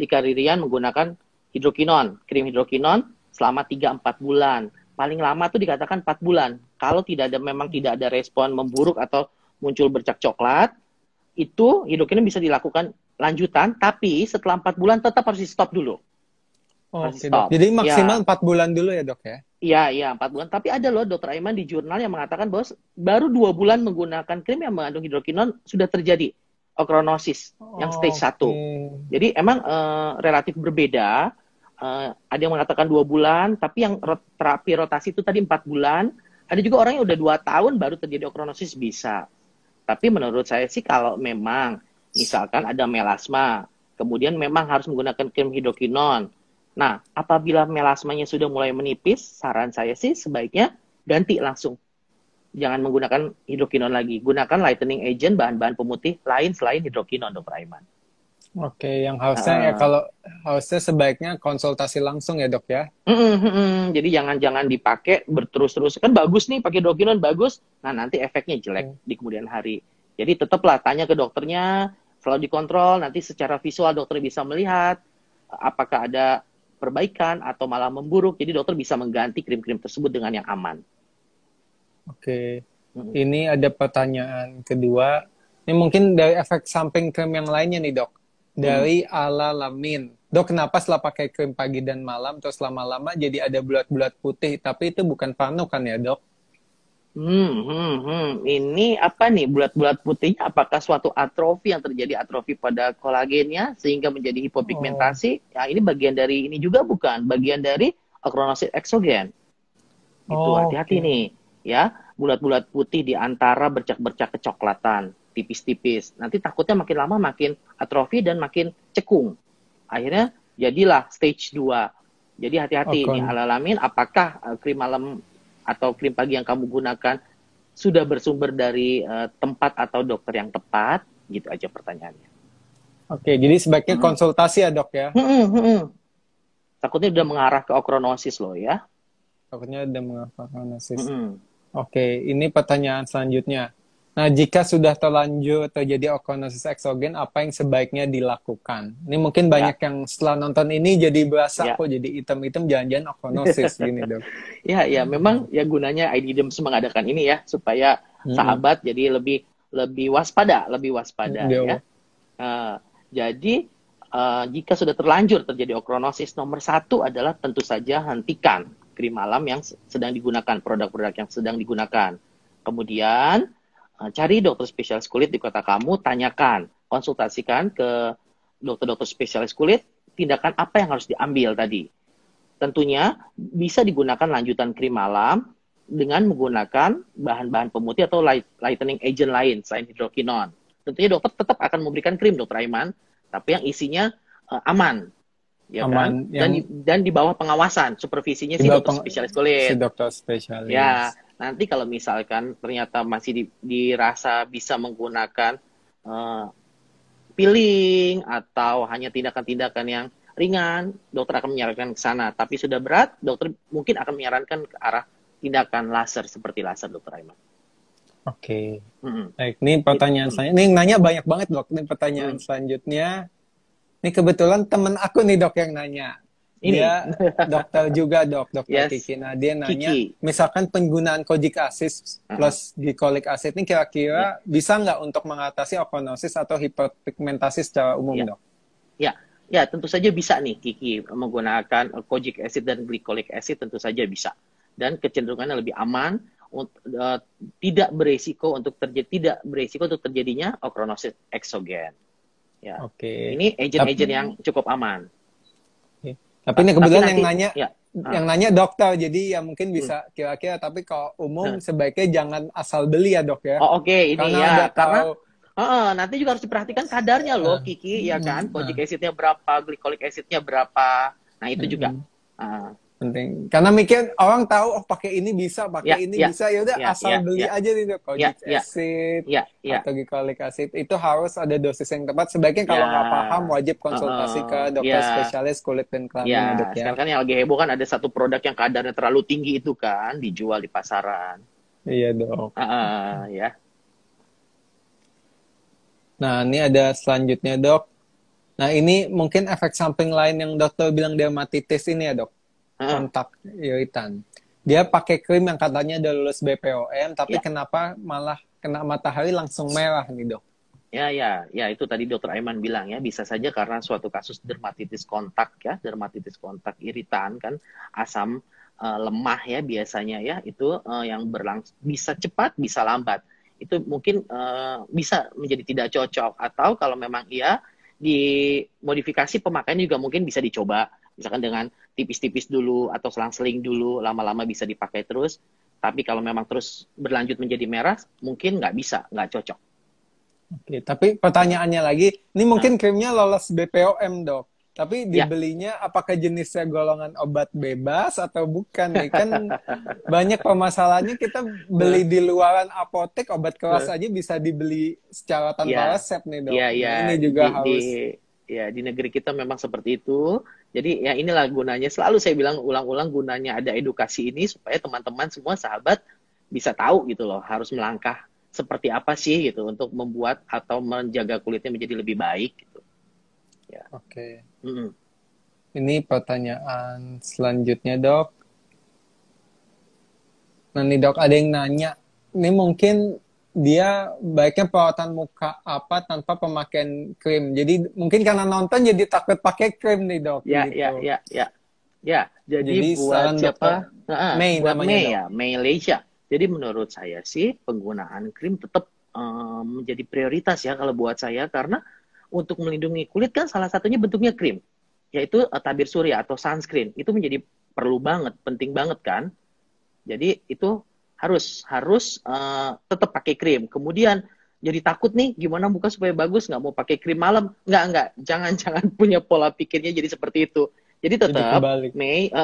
Lika Ririan menggunakan hidrokinon, krim hidrokinon selama 3-4 bulan. Paling lama tuh dikatakan 4 bulan. Kalau memang tidak ada respon memburuk atau muncul bercak coklat, itu hidrokinon bisa dilakukan lanjutan, tapi setelah 4 bulan tetap harus di stop dulu. Harus di Oke, Dok. stop. Jadi maksimal Ya, 4 bulan dulu ya, Dok, ya? iya, 4 bulan. Tapi ada loh Dokter Aiman di jurnal yang mengatakan bahwa baru 2 bulan menggunakan krim yang mengandung hidrokinon sudah terjadi okronosis yang stage 1. Jadi emang relatif berbeda. Ada yang mengatakan 2 bulan, tapi yang terapi rotasi itu tadi 4 bulan. Ada juga orang yang udah 2 tahun baru terjadi okronosis bisa. Tapi menurut saya sih kalau memang misalkan ada melasma, kemudian memang harus menggunakan krim hidrokinon. Nah, apabila melasmanya sudah mulai menipis, saran saya sih sebaiknya ganti langsung. Jangan menggunakan hidrokinon lagi. Gunakan lightening agent, bahan-bahan pemutih lain selain hidrokinon, Dokter Aiman. Oke, yang harusnya ya kalau harusnya sebaiknya konsultasi langsung ya, Dok, ya? Jadi jangan dipakai berterus-terus. Kan bagus nih pakai hidrokinon, bagus. Nah, nanti efeknya jelek di kemudian hari. Jadi tetaplah tanya ke dokternya, selalu dikontrol. Nanti secara visual dokter bisa melihat apakah ada perbaikan atau malah memburuk. Jadi dokter bisa mengganti krim-krim tersebut dengan yang aman. Oke. Ini ada pertanyaan kedua. Ini mungkin dari efek samping krim yang lainnya nih, Dok. Dari Alalamin. Dok, kenapa setelah pakai krim pagi dan malam terus lama-lama jadi ada bulat-bulat putih? Tapi itu bukan panu kan ya, Dok? Ini apa nih bulat-bulat putihnya? Apakah suatu atrofi yang terjadi atrofi pada kolagennya sehingga menjadi hipopigmentasi? Ya, ini bagian dari ini juga bukan? Bagian dari okronosis eksogen. Itu hati-hati nih, ya. Bulat-bulat putih di antara bercak-bercak kecoklatan, tipis-tipis. Nanti takutnya makin lama makin atrofi dan makin cekung. Akhirnya jadilah stage 2. Jadi hati-hati nih Alalamin, apakah krim malam atau krim pagi yang kamu gunakan sudah bersumber dari tempat atau dokter yang tepat? Gitu aja pertanyaannya. Oke, jadi sebaiknya konsultasi ya, Dok, ya? Takutnya udah mengarah ke okronosis loh ya. Takutnya udah mengarah ke okronosis. Oke, ini pertanyaan selanjutnya. Nah, jika sudah terlanjur terjadi okronosis eksogen, apa yang sebaiknya dilakukan? Ini mungkin banyak yang setelah nonton ini jadi berasa kok jadi item-item jangan-jangan okronosis gini, Dok. Ya, memang ya gunanya IDDEMS mengadakan ini ya supaya sahabat jadi lebih lebih waspada Dia- ya. Eh, jadi jika sudah terlanjur terjadi okronosis, nomor satu adalah tentu saja hentikan krim malam yang sedang digunakan, produk-produk yang sedang digunakan. Kemudian cari dokter spesialis kulit di kota kamu, tanyakan, konsultasikan ke dokter-dokter spesialis kulit, tindakan apa yang harus diambil tadi. Tentunya bisa digunakan lanjutan krim malam dengan menggunakan bahan-bahan pemutih atau lightening agent lain selain hidrokinon. Tentunya dokter tetap akan memberikan krim, Dokter Aiman, tapi yang isinya aman, ya kan? aman yang Dan di bawah pengawasan, supervisinya di si bawah dokter spesialis si kulit. dokter Ya, spesialis. nanti kalau misalkan ternyata masih dirasa bisa menggunakan eh, peeling atau hanya tindakan-tindakan yang ringan, dokter akan menyarankan ke sana. Tapi sudah berat, dokter mungkin akan menyarankan ke arah tindakan laser seperti laser, Dokter Aiman. Oke. Mm-mm. Baik, ini pertanyaan Mm. saya. Ini nanya banyak banget, Dok. Ini pertanyaan Mm. selanjutnya. Ini kebetulan temen aku nih, Dok, yang nanya. Ini, Dia dokter juga, Dok, Dokter yes, Kiki. Nah, dia nanya, Kiki. misalkan penggunaan kojic acid plus glycolic acid ini Ya, kira-kira bisa nggak untuk mengatasi ochronosis atau hiperpigmentasi secara umum, ya, Dok? ya, ya, tentu saja bisa nih Kiki menggunakan kojic acid dan glycolic acid, tentu saja bisa. Dan kecenderungannya lebih aman, tidak beresiko untuk terjadinya ochronosis eksogen. Ya, Oke. ini agent-agent yang cukup aman. Tapi ini Tapi kebetulan nanti, yang ya, nanya dokter, jadi ya mungkin bisa kira-kira. Tapi kalau umum sebaiknya jangan asal beli ya, Dok ya. oh oke, ini Karena ya, udah karena tahu. nanti juga harus diperhatikan kadarnya loh, Kiki, ya kan? Kojic acidnya berapa, glycolic acidnya berapa. Nah, itu juga. Penting. Karena mikir orang tahu, oh pakai ini bisa, Ya, pakai ini ya, bisa, ya udah ya, asal ya, beli ya, aja nih, Dok. ya, Kojic ya, acid ya, ya, atau glycolic acid itu harus ada dosis yang tepat. Sebaiknya kalau nggak paham ya, wajib konsultasi ke dokter ya, spesialis kulit dan kelamin ya, Dok ya. ya. Sekarang kan yang lagi heboh kan ada satu produk yang kadarnya terlalu tinggi itu kan, dijual di pasaran. Iya, Dok. Ya. Nah, ini ada selanjutnya, Dok. Nah, ini mungkin efek samping lain yang dokter bilang dermatitis ini ya, Dok. Kontak iritan. Dia pakai krim yang katanya udah lulus BPOM, tapi kenapa malah kena matahari langsung merah nih, Dok? Ya, itu tadi Dokter Aiman bilang ya, bisa saja karena suatu kasus dermatitis kontak ya, dermatitis kontak iritan kan, asam lemah ya biasanya ya, itu yang bisa cepat, bisa lambat. Itu mungkin bisa menjadi tidak cocok, atau kalau memang iya, dimodifikasi pemakaian juga mungkin bisa dicoba, misalkan dengan tipis-tipis dulu atau selang-seling dulu, lama-lama bisa dipakai terus. Tapi kalau memang terus berlanjut menjadi merah, mungkin nggak cocok. Oke, tapi pertanyaannya lagi, ini mungkin krimnya lolos BPOM, Dok. Tapi dibelinya apakah jenisnya golongan obat bebas atau bukan nih? Kan banyak permasalahannya, kita beli di luaran apotek, obat keras aja bisa dibeli secara tanpa resep nih, Dok. Nah, ini juga harus... di negeri kita memang seperti itu. Jadi ya inilah gunanya, selalu saya bilang ulang-ulang, gunanya ada edukasi ini supaya teman-teman semua sahabat bisa tahu gitu loh, harus melangkah seperti apa sih gitu untuk membuat atau menjaga kulitnya menjadi lebih baik gitu. Ya. Oke. Ini pertanyaan selanjutnya, Dok. Nah nih, Dok, ada yang nanya, ini mungkin dia baiknya perawatan muka apa tanpa pemakaian krim. Jadi mungkin karena nonton jadi takut pakai krim nih, Dok. Ya, gitu. ya. Jadi buat siapa? May buat namanya, May Dok. ya, May Leisha. Jadi menurut saya sih penggunaan krim tetap menjadi prioritas ya kalau buat saya, karena untuk melindungi kulit kan salah satunya bentuknya krim, yaitu tabir surya atau sunscreen. Itu menjadi perlu banget, penting banget kan. Jadi itu harus tetap pakai krim. Kemudian jadi takut nih gimana muka supaya bagus, nggak mau pakai krim malam. Nggak, jangan punya pola pikirnya jadi seperti itu. Jadi tetap May,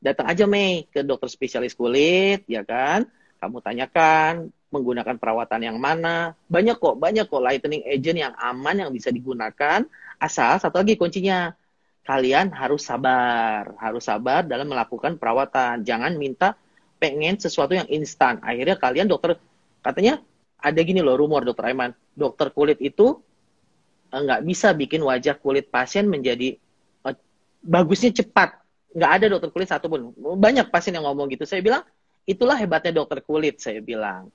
datang aja May ke dokter spesialis kulit, ya kan? Kamu tanyakan menggunakan perawatan yang mana. Banyak kok lightening agent yang aman yang bisa digunakan. Asal satu lagi kuncinya, kalian harus sabar dalam melakukan perawatan. Jangan minta pengen sesuatu yang instan. Akhirnya kalian dokter, katanya ada gini loh rumor, Dokter Aiman, dokter kulit itu nggak bisa bikin wajah kulit pasien menjadi bagusnya cepat. Nggak ada dokter kulit satupun. Banyak pasien yang ngomong gitu. Saya bilang, itulah hebatnya dokter kulit, saya bilang.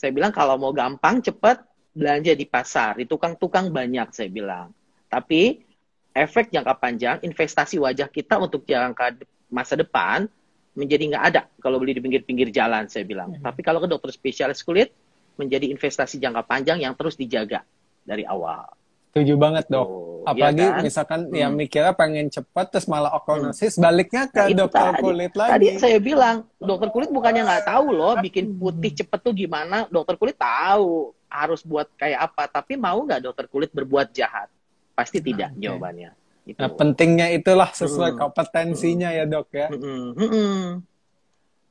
Saya bilang kalau mau gampang, cepat, belanja di pasar. Di tukang-tukang banyak, saya bilang. Tapi efek jangka panjang, investasi wajah kita untuk jangka masa depan menjadi nggak ada kalau beli di pinggir-pinggir jalan, saya bilang. Tapi kalau ke dokter spesialis kulit, menjadi investasi jangka panjang yang terus dijaga dari awal. Setuju banget, Dok. Tuh, iya Apalagi kan? misalkan ya mikirnya pengen cepat terus malah okonosis, baliknya Nah, ke itu dokter tadi. kulit Tadi lagi. saya bilang, dokter kulit bukannya nggak tahu loh, bikin putih cepet tuh gimana. Dokter kulit tahu harus buat kayak apa. Tapi mau nggak dokter kulit berbuat jahat? Pasti tidak jawabannya. Gitu. Nah, pentingnya itulah sesuai kompetensinya ya, Dok ya.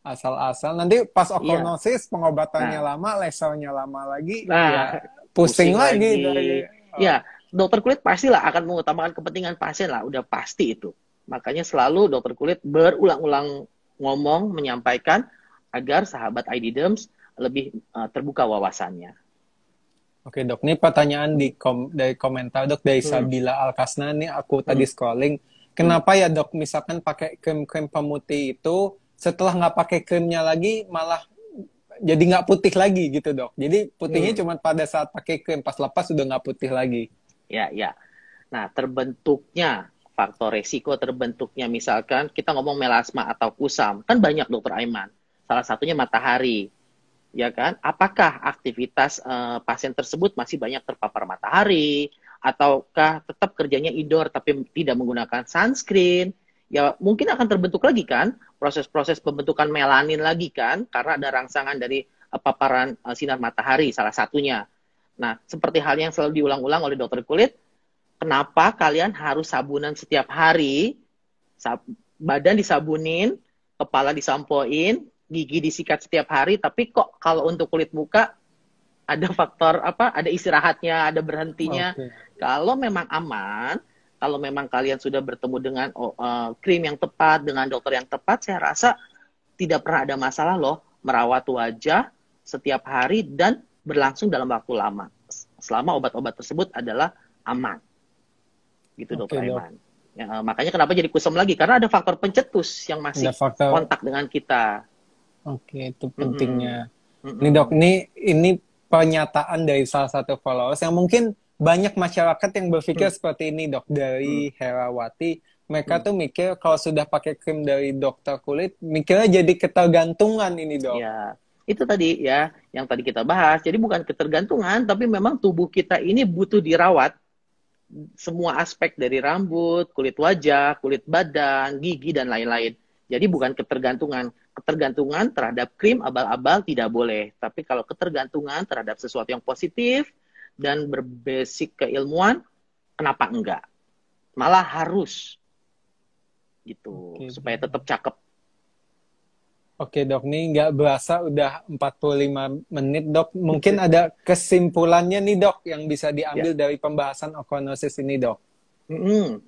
Asal-asal nanti pas okonosis pengobatannya lama, lasernya lama lagi, ya pusing lagi dari. Ya, dokter kulit pastilah akan mengutamakan kepentingan pasien lah, udah pasti itu. Makanya selalu dokter kulit berulang-ulang ngomong, menyampaikan agar sahabat ID Derms lebih terbuka wawasannya. Oke, Dok, ini pertanyaan dari komentar, Dok, dari Sabila Alkasna nih, aku tadi scrolling. Kenapa ya, Dok, misalkan pakai krim-krim pemutih itu, setelah nggak pakai krimnya lagi, malah jadi nggak putih lagi gitu, Dok. Jadi putihnya cuma pada saat pakai krim, pas lepas udah nggak putih lagi. Ya. Nah, terbentuknya, faktor resiko terbentuknya, misalkan kita ngomong melasma atau kusam, kan banyak, Dokter Aiman. Salah satunya matahari. Ya kan? Apakah aktivitas pasien tersebut masih banyak terpapar matahari, ataukah tetap kerjanya indoor tapi tidak menggunakan sunscreen? Ya mungkin akan terbentuk lagi kan proses-proses pembentukan melanin lagi kan, karena ada rangsangan dari paparan sinar matahari salah satunya. Nah, seperti hal yang selalu diulang-ulang oleh dokter kulit, kenapa kalian harus sabunan setiap hari, badan disabunin, kepala disampoin, gigi disikat setiap hari, tapi kok kalau untuk kulit muka ada faktor apa? Ada istirahatnya, ada berhentinya. Kalau memang aman, kalau memang kalian sudah bertemu dengan krim yang tepat, dengan dokter yang tepat, saya rasa tidak pernah ada masalah loh merawat wajah setiap hari dan berlangsung dalam waktu lama. Selama obat-obat tersebut adalah aman. Gitu, Dokter Aiman. Ya, makanya kenapa jadi kusam lagi? Karena ada faktor pencetus yang masih kontak dengan kita. Oke, itu pentingnya. Ini, Dok, ini pernyataan dari salah satu followers yang mungkin banyak masyarakat yang berpikir seperti ini, Dok, dari Herawati. Mereka tuh mikir kalau sudah pakai krim dari dokter kulit, mikirnya jadi ketergantungan ini, Dok. Ya, itu tadi ya, yang tadi kita bahas. Jadi bukan ketergantungan, tapi memang tubuh kita ini butuh dirawat. Semua aspek dari rambut, kulit wajah, kulit badan, gigi, dan lain-lain. Jadi bukan ketergantungan. Ketergantungan terhadap krim abal-abal tidak boleh. Tapi kalau ketergantungan terhadap sesuatu yang positif, dan berbasic keilmuan, kenapa enggak? Malah harus gitu, supaya tetap cakep. Oke, Dok, nih nggak berasa udah 45 menit, Dok. Mungkin ada kesimpulannya nih, Dok, yang bisa diambil dari pembahasan okronosis ini, Dok.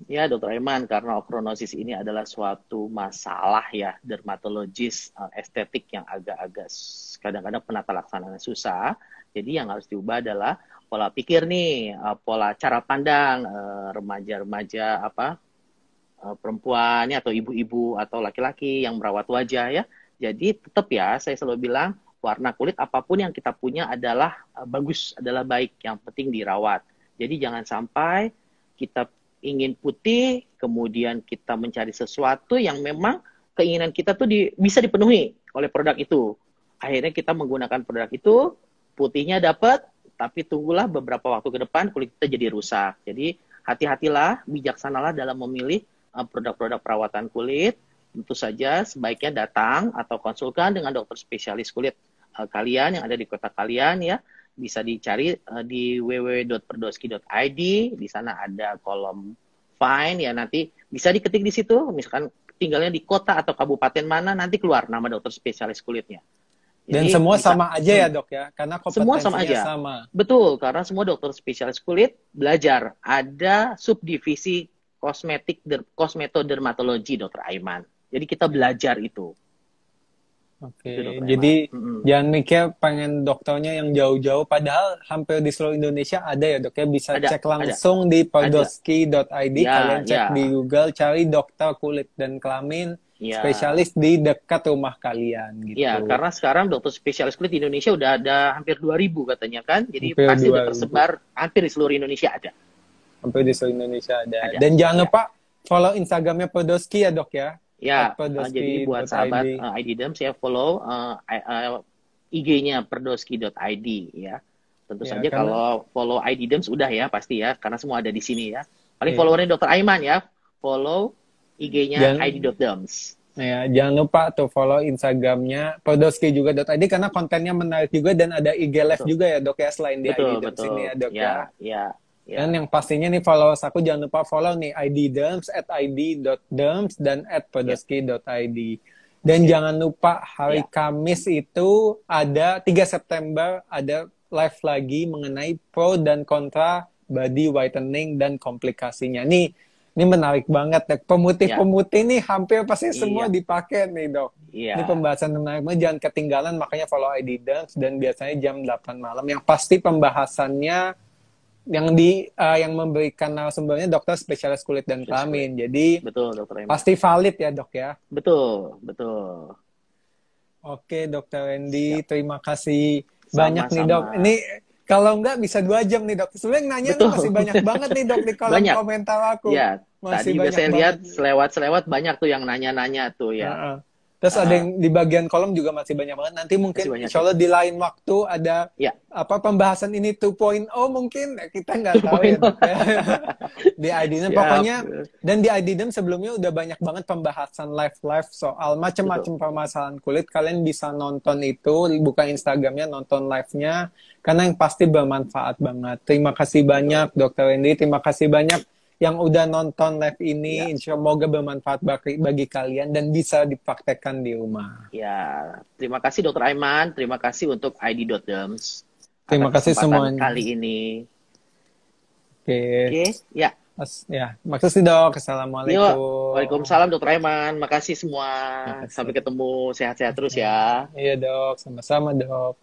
Ya, Dokter Aiman, karena okronosis ini adalah suatu masalah ya, dermatologis, estetik yang agak-agak kadang-kadang penata laksananya susah. Jadi yang harus diubah adalah pola pikir nih, pola cara pandang remaja-remaja perempuan atau ibu-ibu atau laki-laki yang merawat wajah ya. Jadi tetap ya, saya selalu bilang warna kulit apapun yang kita punya adalah bagus, adalah baik, yang penting dirawat. Jadi jangan sampai kita ingin putih, kemudian kita mencari sesuatu yang memang keinginan kita tuh bisa dipenuhi oleh produk itu. Akhirnya kita menggunakan produk itu, putihnya dapat, tapi tunggulah beberapa waktu ke depan kulit kita jadi rusak. Jadi hati-hatilah, bijaksanalah dalam memilih produk-produk perawatan kulit. Tentu saja sebaiknya datang atau konsulkan dengan dokter spesialis kulit kalian yang ada di kota kalian ya. Bisa dicari di www.perdoski.id. Di sana ada kolom find ya, nanti bisa diketik di situ. Misalkan tinggalnya di kota atau kabupaten mana, nanti keluar nama dokter spesialis kulitnya. Dan jadi semua sama aja ya, Dok ya, karena semua sama kompetensinya aja. sama. Betul, karena semua dokter spesialis kulit belajar. Ada subdivisi kosmetodermatologi, Dokter Aiman. Jadi kita belajar itu. Oke, jadi jangan mikir pengen dokternya yang jauh-jauh, padahal hampir di seluruh Indonesia ada ya, Dok ya. Bisa cek langsung di perdoski.id, kalian cek di Google, cari dokter kulit dan kelamin, Ya, spesialis di dekat rumah kalian ya, gitu. karena sekarang dokter spesialis kulit di Indonesia udah ada hampir 2.000 katanya kan. Jadi Hampir pasti udah 2000, tersebar hampir di seluruh Indonesia ada. hampir di seluruh Indonesia ada. Ada. Dan jangan Ya. lupa follow Instagramnya Podolski ya dok ya, Ya, jadi buat @podolski.id. sahabat ID saya follow IG-nya perdoski.id ya. Tentu Ya saja karena kalau follow ID Dems udah ya pasti ya, karena semua ada di sini ya. Paling ya, followernya Dokter Aiman ya, follow IG-nya jangan ID.Dems. ya, jangan lupa tuh follow Instagramnya Podolski juga .id karena kontennya menarik juga dan ada IG live Betul, juga ya dok ya selain di ID betul, Dems betul. ini ya dok ya. Ya, ya, ya. Dan yang pastinya nih followers aku jangan lupa follow nih @iddems @id.dems dan Ya, @podolski.id. Dan oke. jangan lupa hari Ya, Kamis itu ada 3 September ada live lagi mengenai pro dan kontra body whitening dan komplikasinya. Ini menarik banget ya. ya, Pemutih-pemutih nih hampir pasti semua iya, dipakai nih dok. Ini iya. pembahasan menarik banget, jangan ketinggalan makanya follow ID Dance dan biasanya jam 8 malam. Yang pasti pembahasannya yang memberikan narasumbernya dokter spesialis kulit dan Just kulit. kelamin. Jadi Betul, Dokter Aiman. pasti valid ya dok ya. Betul, betul. Oke dokter Randy, Siap. terima kasih banyak nih dok. Sama-sama. Ini kalau nggak bisa 2 jam nih dok. Sebenarnya nanya nih Betul. masih banyak banget nih dok di kolom Banyak. komentar aku. Ya, Masih tadi juga banyak saya banget. lihat selewat-selewat banyak tuh yang nanya-nanya tuh ya. Heeh. Terus ada Ah, yang di bagian kolom juga masih banyak banget. Nanti masih mungkin banyak insya ya. Allah di lain waktu ada Ya, apa pembahasan ini 2.0 mungkin kita nggak tahu ya 2.0. dok ya. Di IDNEM Siap. pokoknya dan di IDNEM sebelumnya udah banyak banget pembahasan live soal macam-macam Betul. permasalahan kulit. Kalian bisa nonton itu, buka Instagramnya, nonton live-nya karena yang pasti bermanfaat banget. Terima kasih banyak Betul. Dokter Wendy, terima kasih banyak yang udah nonton live ini. Ya, Semoga bermanfaat bagi kalian dan bisa dipraktekkan di rumah. ya. Terima kasih Dokter Aiman. Terima kasih untuk ID.Dems Terima atas kasih kesempatan semuanya. kali ini. Oke. Oke, ya. Ya, makasih dok. Yuk. Assalamualaikum. Waalaikumsalam Dokter Aiman. Makasih semua. Makasih. Sampai ketemu. Sehat-sehat terus ya. Iya dok, sama-sama dok.